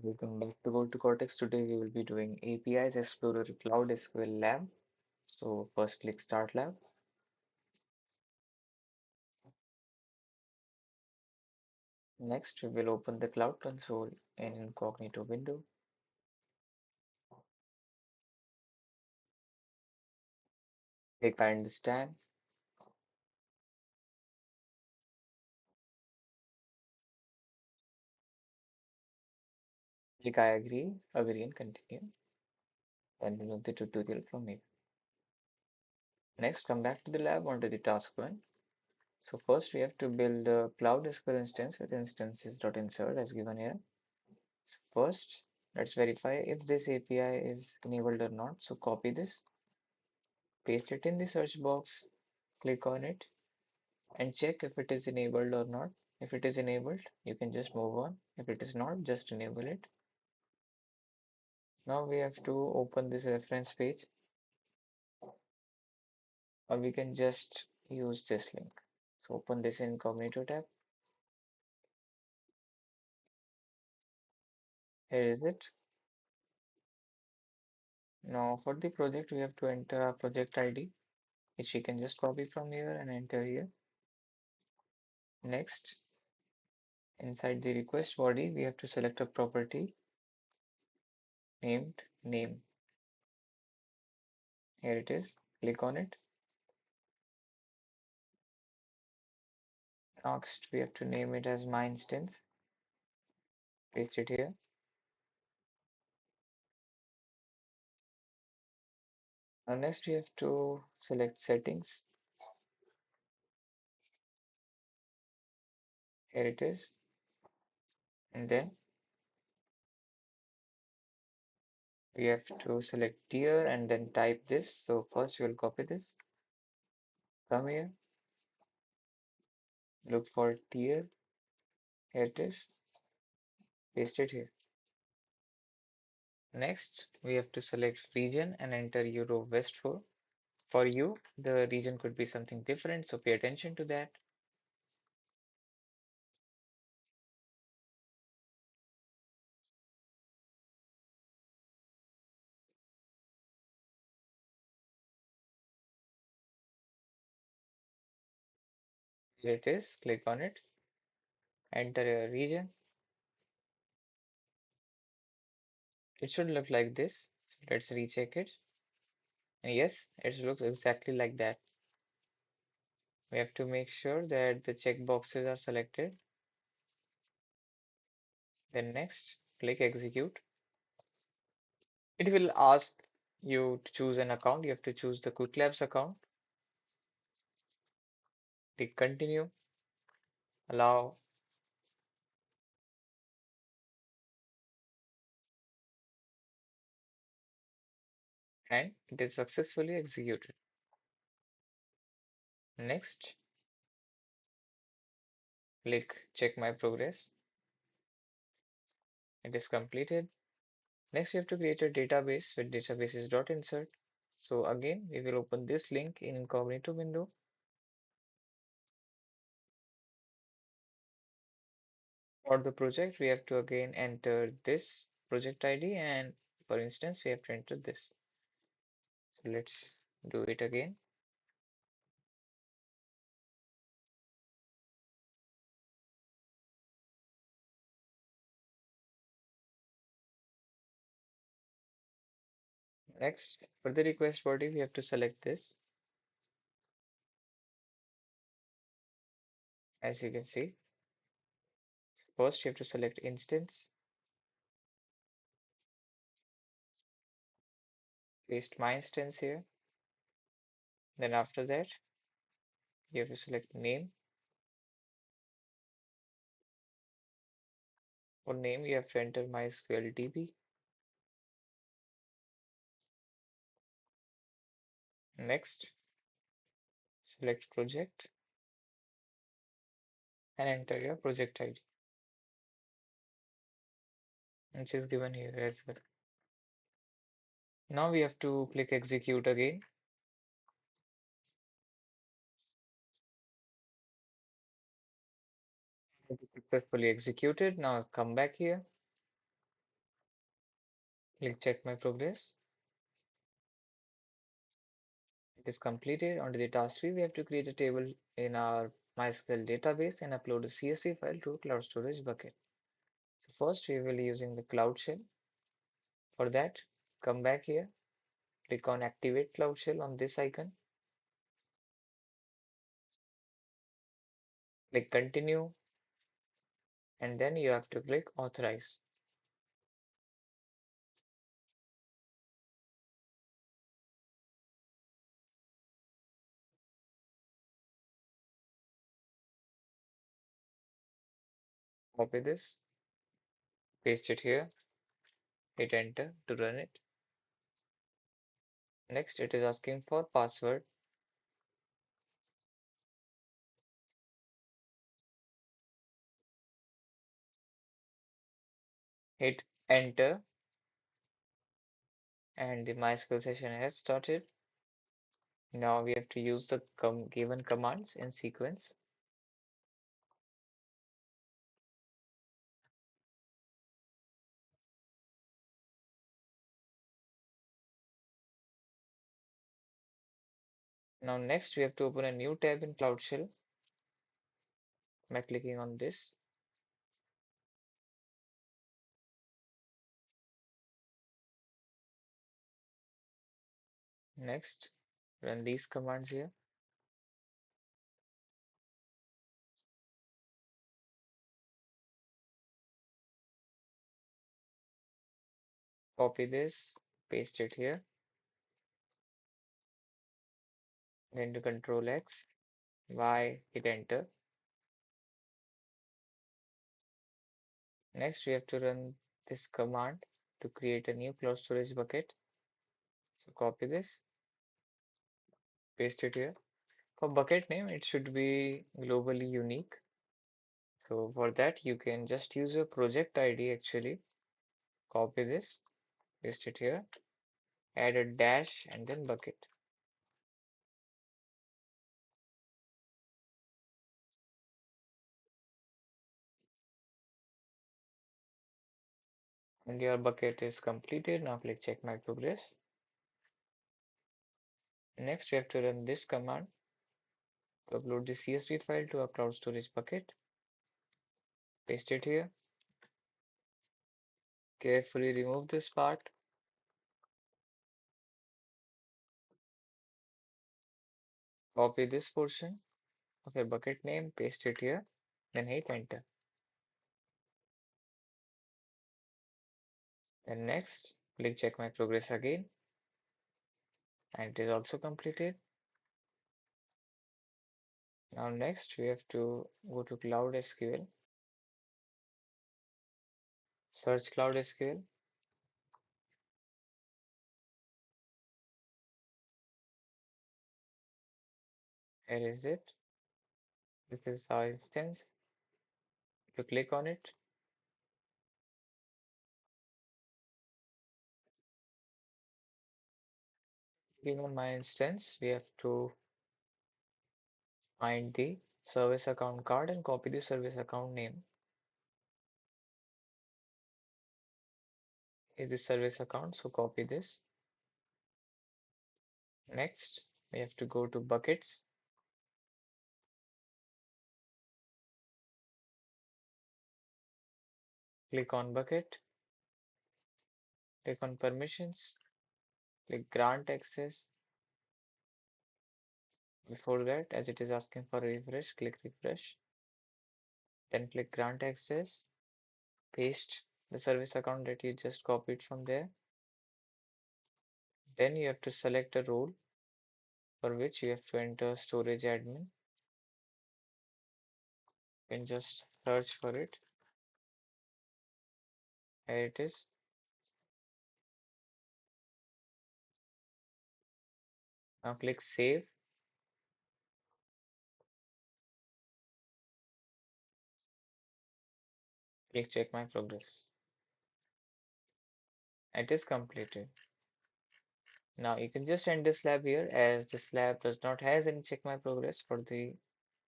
Welcome back to Go to Cortex. Today we will be doing APIs Explorer Cloud SQL Lab. So first click Start Lab. Next we will open the Cloud Console in incognito window. Click I understand. Click I agree and continue. Then remove the tutorial from here. Next come back to the lab onto the task one. So first we have to build a Cloud SQL instance with instances.insert as given here. First let's verify if this API is enabled or not. So copy this, paste it in the search box, click on it and check if it is enabled or not. If it is enabled, you can just move on. If it is not, just enable it. Now we have to open this reference page, or we can just use this link. So open this incognito tab. Here is it. Now for the project, we have to enter our project ID, which we can just copy from here and enter here. Next, inside the request body, we have to select a property named name. Here it is. Click on it. Next, we have to name it as my instance. Paste it here. Now next we have to select settings. Here it is. And then we have to select tier and then type this. So first we'll copy this. Come here. Look for tier. Here it is. Paste it here. Next we have to select region and enter Euro West 4. For you, the region could be something different, so pay attention to that. Here it is. Click on it. Enter a region. It should look like this. So let's recheck it. And yes, it looks exactly like that. We have to make sure that the check boxes are selected. Then next, click execute. It will ask you to choose an account. You have to choose the qwiklabs account. Click continue, allow, and it is successfully executed. Next, click check my progress. It is completed. Next, you have to create a database with databases.insert. So again, we will open this link in incognito window. For the project, we have to again enter this project ID, and for instance, we have to enter this. So let's do it again. Next, for the request body, we have to select this. As you can see, first you have to select instance, paste my instance here. Then after that, you have to select name. For name, you have to enter MySQL DB. Next, select project and enter your project ID, which is given here as well. Now we have to click execute again. It is successfully executed. Now come back here. Click check my progress. It is completed. Onto the task 3, we have to create a table in our MySQL database and upload a CSV file to a cloud storage bucket. So first we will be using the Cloud Shell. For that, come back here, click on Activate Cloud Shell on this icon, click Continue, and then you have to click Authorize. Copy this, paste it here, hit Enter to run it. Next, it is asking for password. Hit Enter, and the MySQL session has started. Now we have to use the given commands in sequence. Now next we have to open a new tab in Cloud Shell by clicking on this. Next, run these commands here. Copy this, paste it here, then to Control X, Y, hit Enter. Next, we have to run this command to create a new cloud storage bucket. So copy this, paste it here. For bucket name, it should be globally unique. So for that, you can just use your project ID actually. Copy this, paste it here, add a dash and then bucket. And your bucket is completed. Now click check my progress. Next, we have to run this command to upload the CSV file to a cloud storage bucket. Paste it here. Carefully remove this part. Copy this portion of a bucket name, paste it here, then hit enter. Then next, click check my progress again, and it is also completed. Now next, we have to go to Cloud SQL, search Cloud SQL. Here is it. This is our instance. You click on it. Clicking on my instance, we have to find the service account card and copy the service account name. Here is service account, so copy this. Next, we have to go to buckets. Click on bucket, click on permissions, click grant access. Before that, as it is asking for a refresh, click refresh. Then click grant access, paste the service account that you just copied from there. Then you have to select a role for which you have to enter storage admin. You can just search for it. Here it is. Now click save. Click check my progress. It is completed. Now you can just end this lab here as this lab does not has any check my progress for the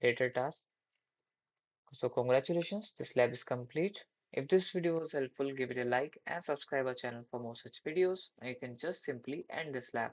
later task. So congratulations, this lab is complete. If this video was helpful, give it a like and subscribe our channel for more such videos. Or you can just simply end this lab.